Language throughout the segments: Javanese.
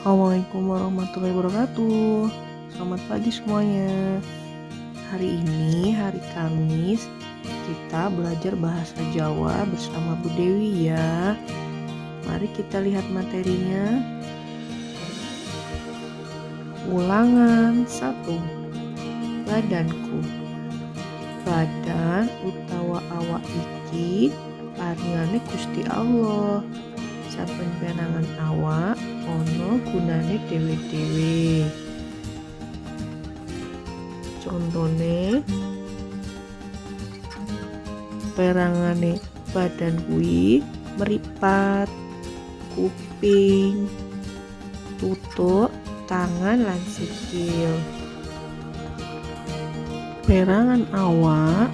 Assalamualaikum warahmatullahi wabarakatuh. Selamat pagi semuanya. Hari ini hari Kamis, kita belajar bahasa Jawa bersama Bu Dewi ya. Mari kita lihat materinya. Ulangan 1. Badanku. Badan utawa awak iki paringane Gusti Allah. Saben perangan awak ono gunane dhewe-dhewe. Contone perangane badan kuwi meripat, kuping, tutuk, tangan lan sikil. Perangan awak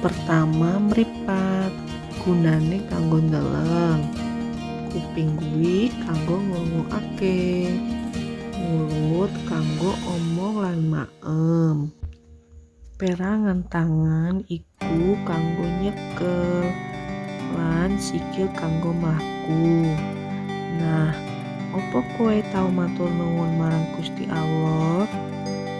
pertama meripat, gunane kanggo ndeleng. Kuping kuwi kanggo ngrungokake, mulut kanggo omong lan maem. Perangan tangan iku kanggo nyekel lan sikil kanggo mlaku. Nah, opo kowe tau matur nuwun marang Gusti Allah?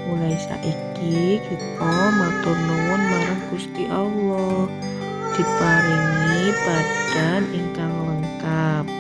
Mulai saiki kita matur nuwun marang Gusti Allah diparingi badan ingkang lengkap.